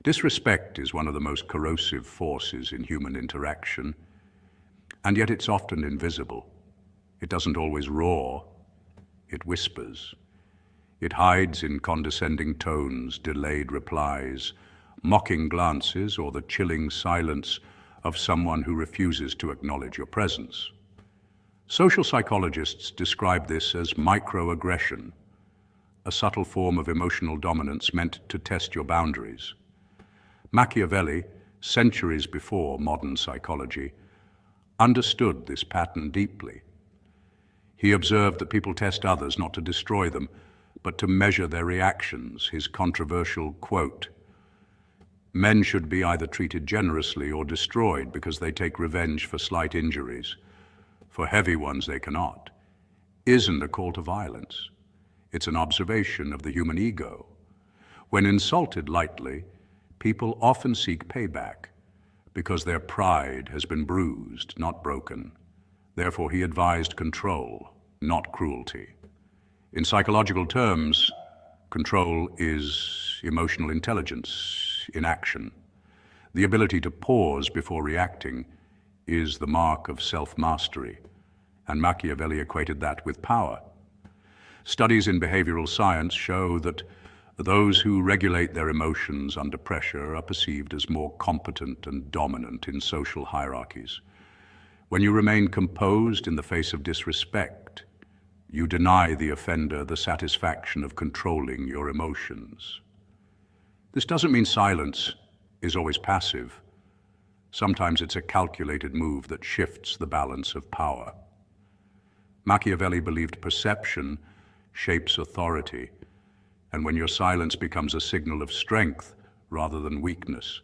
Disrespect is one of the most corrosive forces in human interaction, and yet it's often invisible. It doesn't always roar, it whispers. It hides in condescending tones, delayed replies, mocking glances, or the chilling silence of someone who refuses to acknowledge your presence. Social psychologists describe this as microaggression, a subtle form of emotional dominance meant to test your boundaries. Machiavelli, centuries before modern psychology, understood this pattern deeply. He observed that people test others not to destroy them, but to measure their reactions. His controversial quote, "Men should be either treated generously or destroyed because they take revenge for slight injuries. For heavy ones they cannot," isn't a call to violence. It's an observation of the human ego. When insulted lightly, people often seek payback because their pride has been bruised, not broken. Therefore, he advised control, not cruelty. In psychological terms, control is emotional intelligence in action. The ability to pause before reacting is the mark of self-mastery, and Machiavelli equated that with power. Studies in behavioral science show that those who regulate their emotions under pressure are perceived as more competent and dominant in social hierarchies. When you remain composed in the face of disrespect, you deny the offender the satisfaction of controlling your emotions. This doesn't mean silence is always passive. Sometimes it's a calculated move that shifts the balance of power. Machiavelli believed perception shapes authority, and when your silence becomes a signal of strength rather than weakness,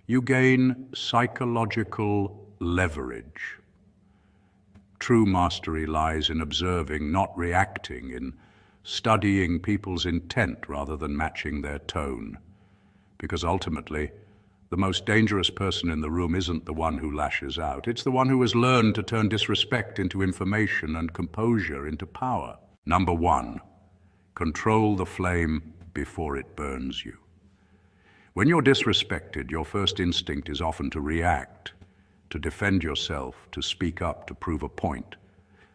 you gain psychological leverage. True mastery lies in observing, not reacting, in studying people's intent rather than matching their tone. Because ultimately, the most dangerous person in the room isn't the one who lashes out. It's the one who has learned to turn disrespect into information and composure into power. Number 1, control the flame before it burns you. When you're disrespected, your first instinct is often to react, to defend yourself, to speak up, to prove a point.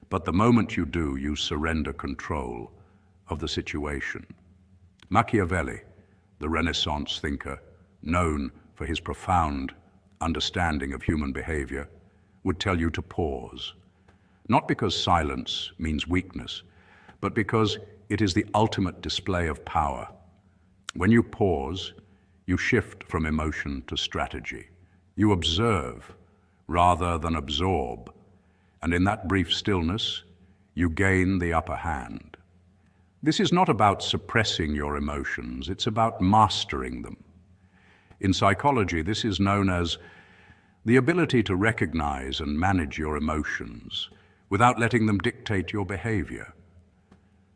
But the moment you do, you surrender control of the situation. Machiavelli, the Renaissance thinker, known for his profound understanding of human behavior, would tell you to pause. Not because silence means weakness, but because it is the ultimate display of power. When you pause, you shift from emotion to strategy. You observe rather than absorb, and in that brief stillness, you gain the upper hand. This is not about suppressing your emotions, it's about mastering them. In psychology, this is known as the ability to recognize and manage your emotions without letting them dictate your behavior.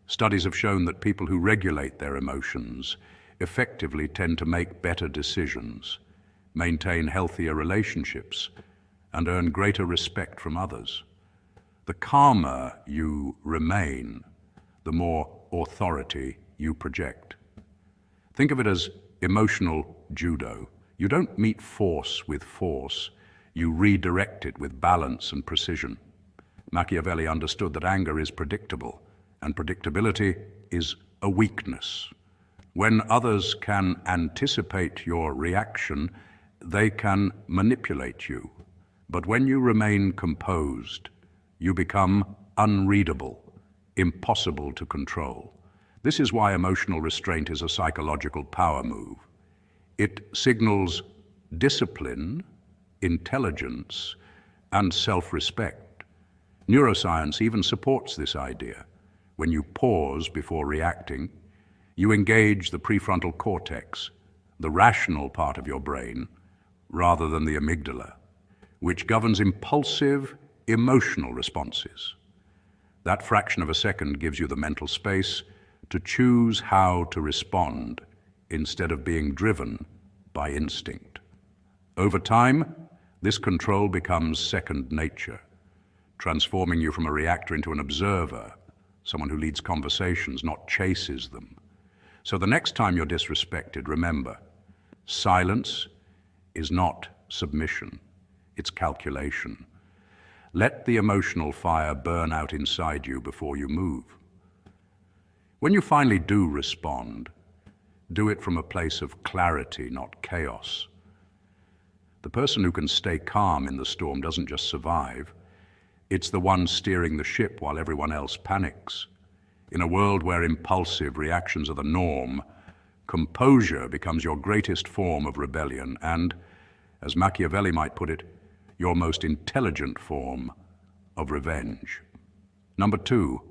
Studies have shown that people who regulate their emotions effectively tend to make better decisions, maintain healthier relationships, and earn greater respect from others. The calmer you remain, the more authority you project. Think of it as emotional judo. You don't meet force with force, you redirect it with balance and precision. Machiavelli understood that anger is predictable, and predictability is a weakness. When others can anticipate your reaction, they can manipulate you. But when you remain composed, you become unreadable, impossible to control. This is why emotional restraint is a psychological power move. It signals discipline, intelligence, and self-respect. Neuroscience even supports this idea. When you pause before reacting, you engage the prefrontal cortex, the rational part of your brain, rather than the amygdala, which governs impulsive, emotional responses. That fraction of a second gives you the mental space to choose how to respond instead of being driven by instinct. Over time, this control becomes second nature, transforming you from a reactor into an observer, someone who leads conversations, not chases them. So the next time you're disrespected, remember, Silence is not submission, it's calculation. Let the emotional fire burn out inside you before you move. When you finally do respond, do it from a place of clarity, not chaos. The person who can stay calm in the storm doesn't just survive, it's the one steering the ship while everyone else panics. In a world where impulsive reactions are the norm, composure becomes your greatest form of rebellion and, as Machiavelli might put it, your most intelligent form of revenge. Number 2,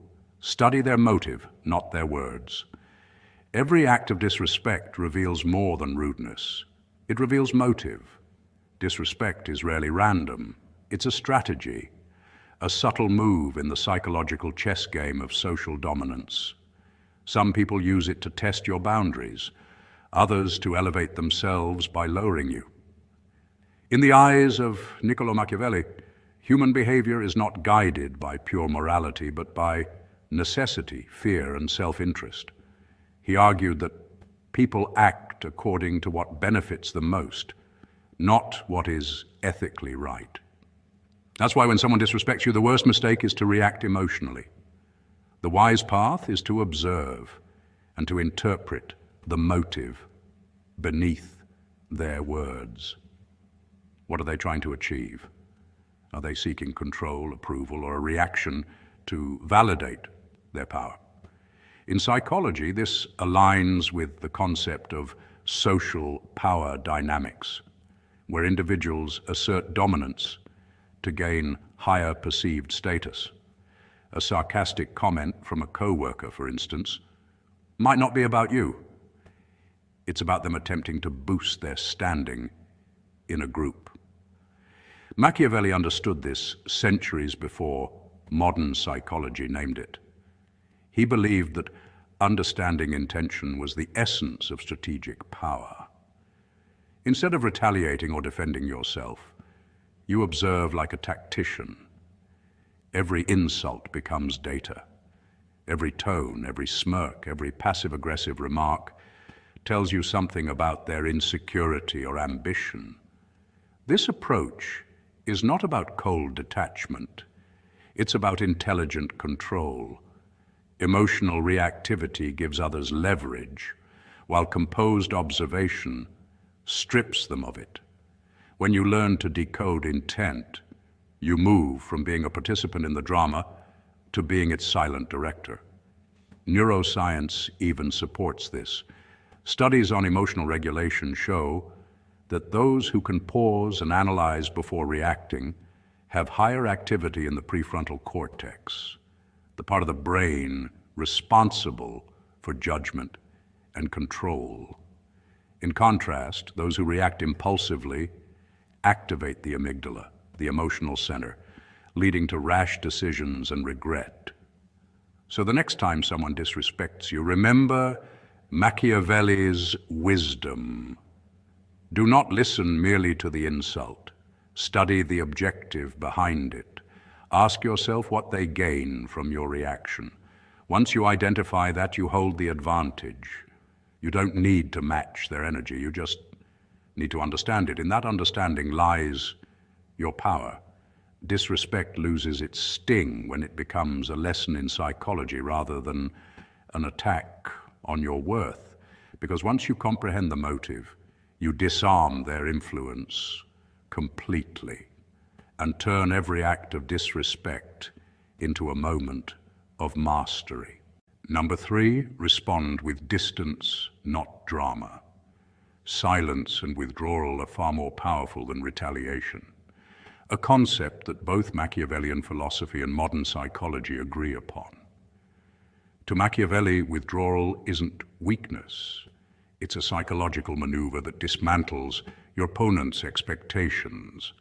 study their motive, not their words. Every act of disrespect reveals more than rudeness. It reveals motive. Disrespect is rarely random. It's a strategy, a subtle move in the psychological chess game of social dominance. Some people use it to test your boundaries, others to elevate themselves by lowering you. In the eyes of Niccolo Machiavelli, human behavior is not guided by pure morality, but by necessity, fear, and self-interest. He argued that people act according to what benefits them most, not what is ethically right. That's why when someone disrespects you, the worst mistake is to react emotionally. The wise path is to observe and to interpret the motive beneath their words. What are they trying to achieve? Are they seeking control, approval, or a reaction to validate their power? In psychology, this aligns with the concept of social power dynamics, where individuals assert dominance to gain higher perceived status. A sarcastic comment from a coworker, for instance, might not be about you. It's about them attempting to boost their standing in a group. Machiavelli understood this centuries before modern psychology named it. He believed that understanding intention was the essence of strategic power. Instead of retaliating or defending yourself, you observe like a tactician. Every insult becomes data. Every tone, every smirk, every passive-aggressive remark tells you something about their insecurity or ambition. This approach is not about cold detachment. It's about intelligent control. Emotional reactivity gives others leverage, while composed observation strips them of it. When you learn to decode intent, you move from being a participant in the drama to being its silent director. Neuroscience even supports this. Studies on emotional regulation show that those who can pause and analyze before reacting have higher activity in the prefrontal cortex, the part of the brain responsible for judgment and control. In contrast, those who react impulsively activate the amygdala, the emotional center, leading to rash decisions and regret. So the next time someone disrespects you, remember Machiavelli's wisdom. Do not listen merely to the insult. Study the objective behind it. Ask yourself what they gain from your reaction. Once you identify that, you hold the advantage. You don't need to match their energy. You just need to understand it. In that understanding lies your power. Disrespect loses its sting when it becomes a lesson in psychology rather than an attack on your worth. Because once you comprehend the motive, you disarm their influence completely and turn every act of disrespect into a moment of mastery. Number 3, respond with distance, not drama. Silence and withdrawal are far more powerful than retaliation, a concept that both Machiavellian philosophy and modern psychology agree upon. To Machiavelli, withdrawal isn't weakness. It's a psychological maneuver that dismantles your opponent's expectations.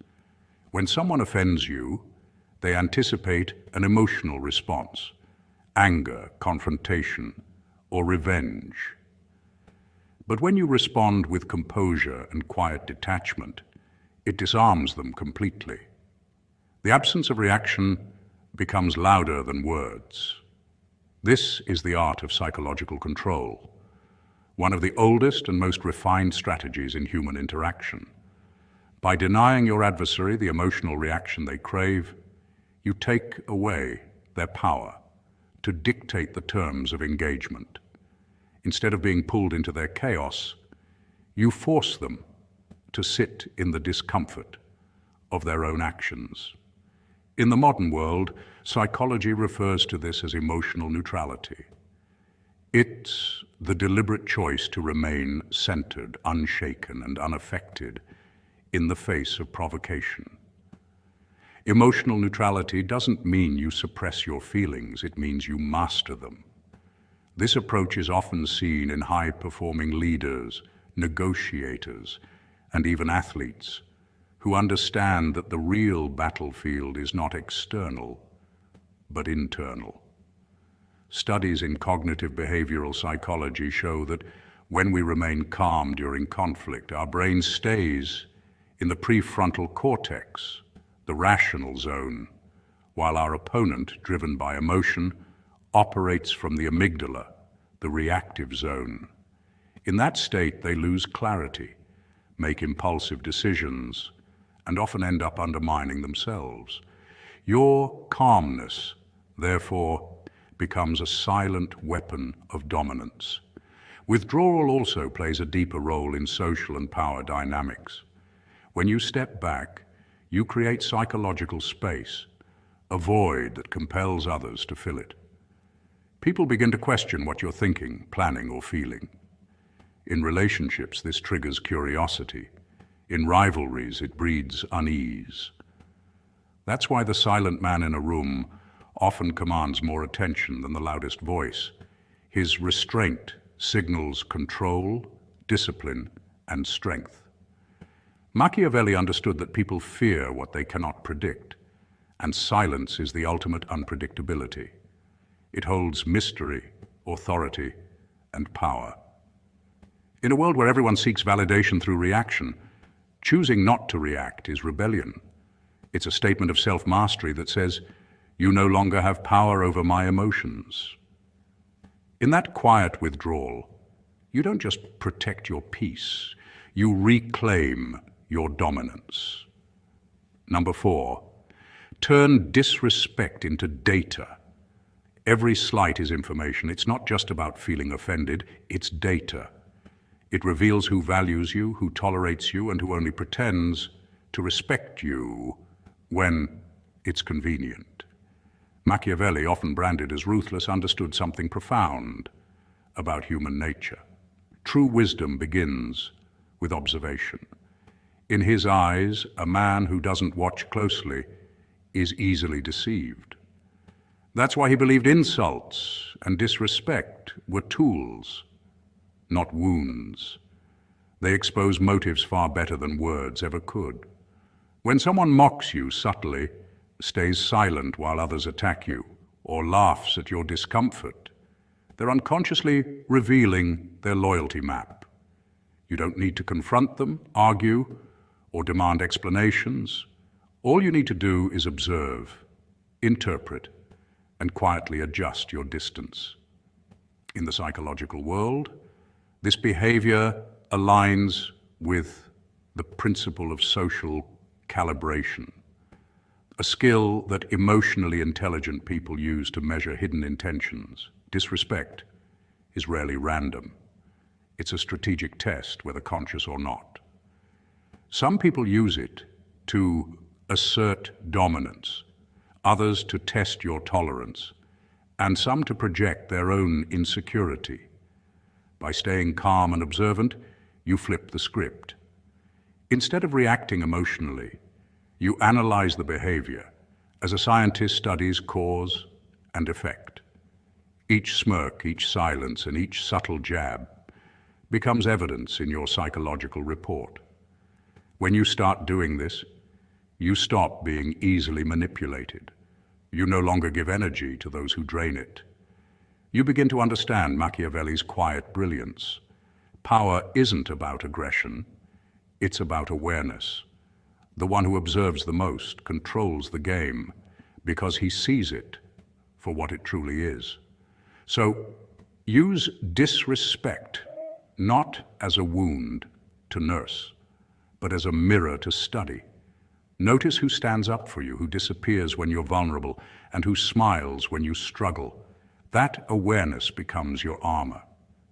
When someone offends you, they anticipate an emotional response, anger, confrontation, or revenge. But when you respond with composure and quiet detachment, it disarms them completely. The absence of reaction becomes louder than words. This is the art of psychological control. one of the oldest and most refined strategies in human interaction. By denying your adversary the emotional reaction they crave, you take away their power to dictate the terms of engagement. Instead of being pulled into their chaos, you force them to sit in the discomfort of their own actions. In the modern world, psychology refers to this as emotional neutrality. It's the deliberate choice to remain centered, unshaken, and unaffected in the face of provocation. Emotional neutrality doesn't mean you suppress your feelings, it means you master them. This approach is often seen in high-performing leaders, negotiators, and even athletes who understand that the real battlefield is not external, but internal. Studies in cognitive behavioral psychology show that when we remain calm during conflict, our brain stays in the prefrontal cortex, the rational zone, while our opponent, driven by emotion, operates from the amygdala, the reactive zone. In that state, they lose clarity, make impulsive decisions, and often end up undermining themselves. Your calmness, therefore, becomes a silent weapon of dominance. Withdrawal also plays a deeper role in social and power dynamics. When you step back, you create psychological space, a void that compels others to fill it. People begin to question what you're thinking, planning, or feeling. In relationships, this triggers curiosity. In rivalries, it breeds unease. That's why the silent man in a room often commands more attention than the loudest voice. His restraint signals control, discipline, and strength. Machiavelli understood that people fear what they cannot predict, and silence is the ultimate unpredictability. It holds mystery, authority, and power. In a world where everyone seeks validation through reaction, choosing not to react is rebellion. It's a statement of self-mastery that says, "You no longer have power over my emotions." In that quiet withdrawal, you don't just protect your peace, you reclaim your dominance. Number 4, turn disrespect into data. Every slight is information. It's not just about feeling offended, it's data. It reveals who values you, who tolerates you, and who only pretends to respect you when it's convenient. Machiavelli, often branded as ruthless, understood something profound about human nature. True wisdom begins with observation. In his eyes, a man who doesn't watch closely is easily deceived. That's why he believed insults and disrespect were tools, not wounds. They expose motives far better than words ever could. When someone mocks you subtly, stays silent while others attack you, or laughs at your discomfort, they're unconsciously revealing their loyalty map. You don't need to confront them, argue, or demand explanations. All you need to do is observe, interpret, and quietly adjust your distance. In the psychological world, this behavior aligns with the principle of social calibration, a skill that emotionally intelligent people use to measure hidden intentions. Disrespect is rarely random. It's a strategic test, whether conscious or not. Some people use it to assert dominance, others to test your tolerance, and some to project their own insecurity. By staying calm and observant, you flip the script. Instead of reacting emotionally, you analyze the behavior as a scientist studies cause and effect. Each smirk, each silence, and each subtle jab becomes evidence in your psychological report. When you start doing this, you stop being easily manipulated. You no longer give energy to those who drain it. You begin to understand Machiavelli's quiet brilliance. Power isn't about aggression, it's about awareness. The one who observes the most controls the game because he sees it for what it truly is. So use disrespect not as a wound to nurse, but as a mirror to study. Notice who stands up for you, who disappears when you're vulnerable, and who smiles when you struggle. That awareness becomes your armor.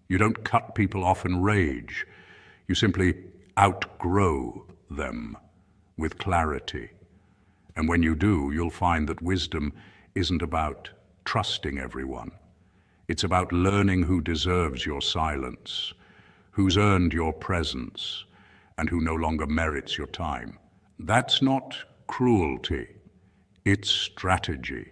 You don't cut people off in rage. You simply outgrow them with clarity. And when you do, you'll find that wisdom isn't about trusting everyone. It's about learning who deserves your silence, who's earned your presence, and who no longer merits your time. That's not cruelty, it's strategy.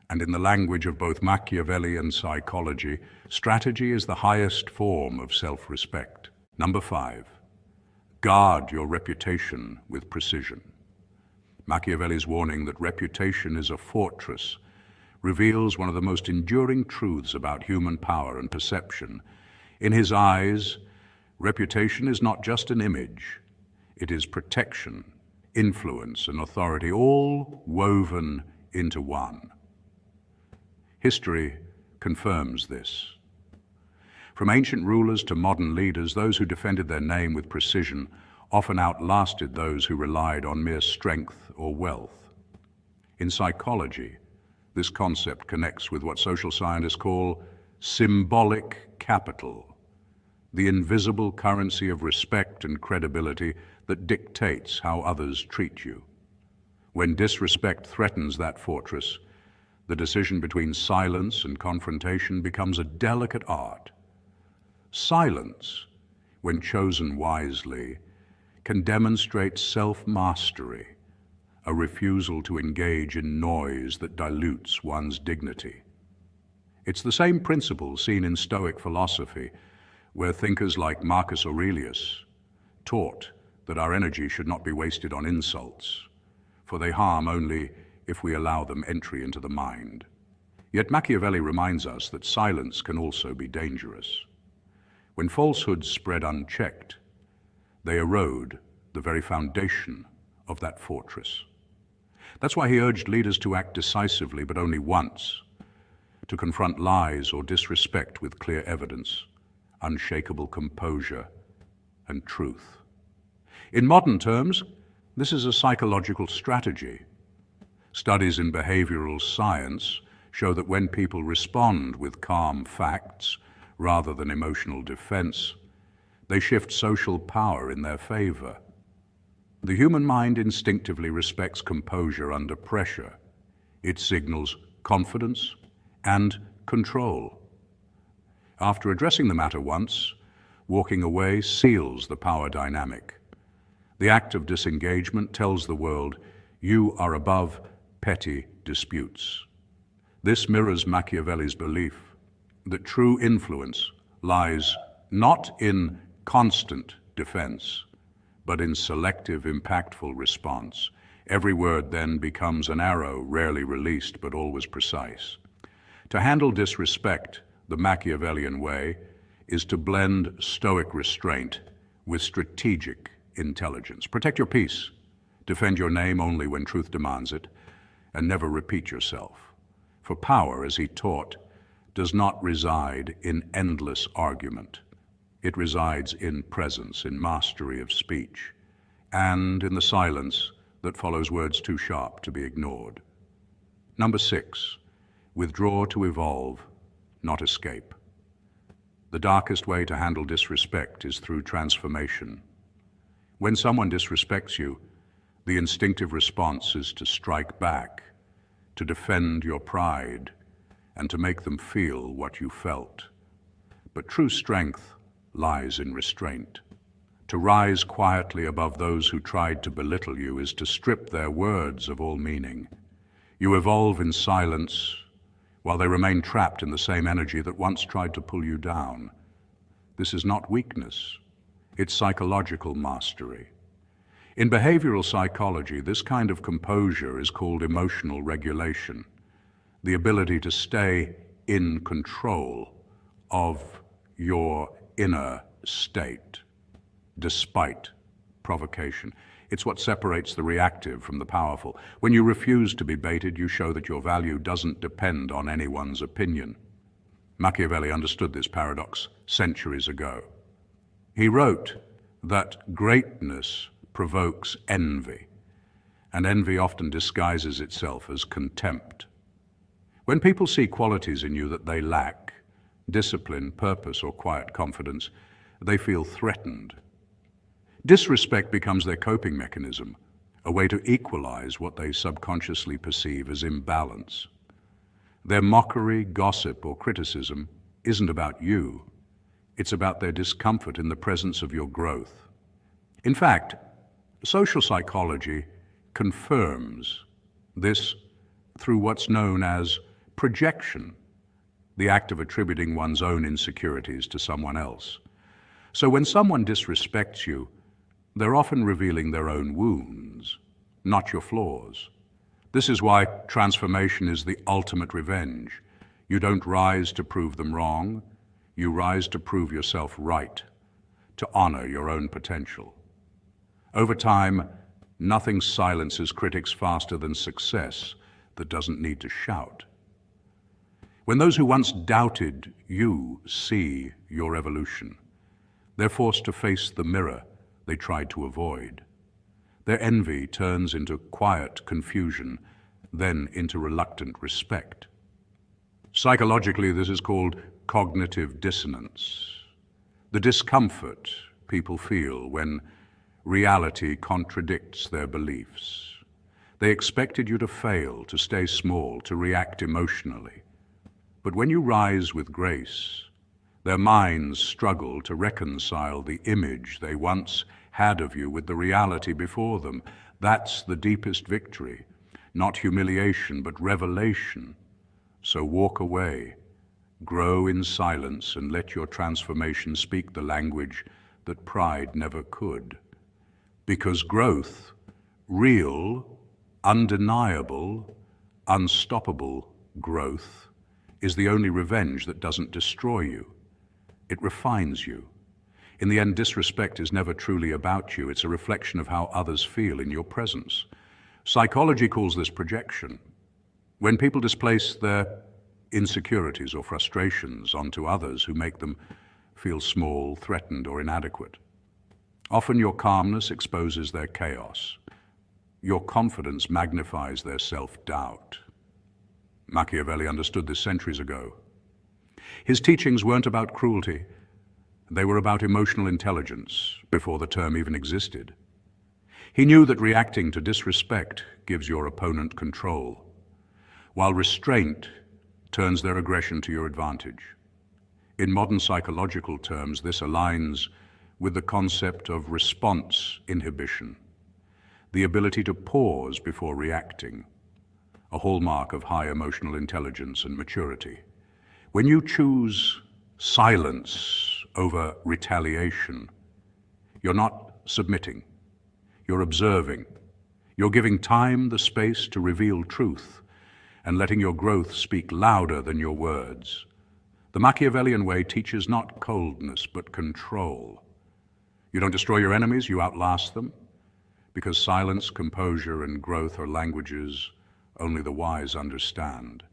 And in the language of both Machiavelli and psychology, strategy is the highest form of self-respect. Number 5, guard your reputation with precision. Machiavelli's warning that reputation is a fortress reveals one of the most enduring truths about human power and perception. In his eyes, reputation is not just an image. It is protection, influence, and authority, all woven into one. History confirms this. From ancient rulers to modern leaders, those who defended their name with precision often outlasted those who relied on mere strength or wealth. In psychology, this concept connects with what social scientists call symbolic capital, the invisible currency of respect and credibility that dictates how others treat you. When disrespect threatens that fortress, the decision between silence and confrontation becomes a delicate art. Silence, when chosen wisely, can demonstrate self-mastery, a refusal to engage in noise that dilutes one's dignity. It's the same principle seen in Stoic philosophy, where thinkers like Marcus Aurelius taught that our energy should not be wasted on insults, for they harm only if we allow them entry into the mind. Yet Machiavelli reminds us that silence can also be dangerous. When falsehoods spread unchecked, they erode the very foundation of that fortress. That's why he urged leaders to act decisively, but only once, to confront lies or disrespect with clear evidence, unshakable composure, and truth. In modern terms, this is a psychological strategy. Studies in behavioral science show that when people respond with calm facts rather than emotional defense, they shift social power in their favor. The human mind instinctively respects composure under pressure. It signals confidence and control. After addressing the matter once, walking away seals the power dynamic. The act of disengagement tells the world, you are above petty disputes. This mirrors Machiavelli's belief that true influence lies not in constant defense, but in selective, impactful response. Every word then becomes an arrow, rarely released, but always precise. To handle disrespect the Machiavellian way is to blend stoic restraint with strategic intelligence. Protect your peace, defend your name only when truth demands it, and never repeat yourself. For power, as he taught, does not reside in endless argument. It resides in presence, in mastery of speech, and in the silence that follows words too sharp to be ignored. Number 6, withdraw to evolve, not escape. The darkest way to handle disrespect is through transformation. When someone disrespects you, the instinctive response is to strike back, to defend your pride, and to make them feel what you felt. But true strength lies in restraint. To rise quietly above those who tried to belittle you is to strip their words of all meaning. You evolve in silence while they remain trapped in the same energy that once tried to pull you down. This is not weakness, it's psychological mastery. In behavioral psychology, this kind of composure is called emotional regulation, the ability to stay in control of your inner state, despite provocation. It's what separates the reactive from the powerful. When you refuse to be baited, you show that your value doesn't depend on anyone's opinion. Machiavelli understood this paradox centuries ago. He wrote that greatness provokes envy, and envy often disguises itself as contempt. When people see qualities in you that they lack, discipline, purpose, or quiet confidence, they feel threatened. Disrespect becomes their coping mechanism, a way to equalize what they subconsciously perceive as imbalance. Their mockery, gossip, or criticism isn't about you. It's about their discomfort in the presence of your growth. In fact, social psychology confirms this through what's known as projection, the act of attributing one's own insecurities to someone else. So when someone disrespects you, they're often revealing their own wounds, not your flaws. This is why transformation is the ultimate revenge. You don't rise to prove them wrong, you rise to prove yourself right, to honor your own potential. Over time, nothing silences critics faster than success that doesn't need to shout. When those who once doubted you see your evolution, they're forced to face the mirror they tried to avoid. Their envy turns into quiet confusion, then into reluctant respect. Psychologically, this is called cognitive dissonance. The discomfort people feel when reality contradicts their beliefs. They expected you to fail, to stay small, to react emotionally. But when you rise with grace, their minds struggle to reconcile the image they once had of you with the reality before them. That's the deepest victory, not humiliation, but revelation. So walk away, grow in silence, and let your transformation speak the language that pride never could. Because growth, real, undeniable, unstoppable growth, is the only revenge that doesn't destroy you. It refines you. In the end, disrespect is never truly about you. It's a reflection of how others feel in your presence. Psychology calls this projection. When people displace their insecurities or frustrations onto others who make them feel small, threatened, or inadequate. Often your calmness exposes their chaos. Your confidence magnifies their self-doubt. Machiavelli understood this centuries ago. His teachings weren't about cruelty. They were about emotional intelligence before the term even existed. He knew that reacting to disrespect gives your opponent control, while restraint turns their aggression to your advantage. In modern psychological terms, this aligns with the concept of response inhibition, the ability to pause before reacting, a hallmark of high emotional intelligence and maturity. When you choose silence over retaliation, you're not submitting, you're observing. You're giving time the space to reveal truth and letting your growth speak louder than your words. The Machiavellian way teaches not coldness, but control. You don't destroy your enemies, you outlast them, because silence, composure, and growth are languages only the wise understand.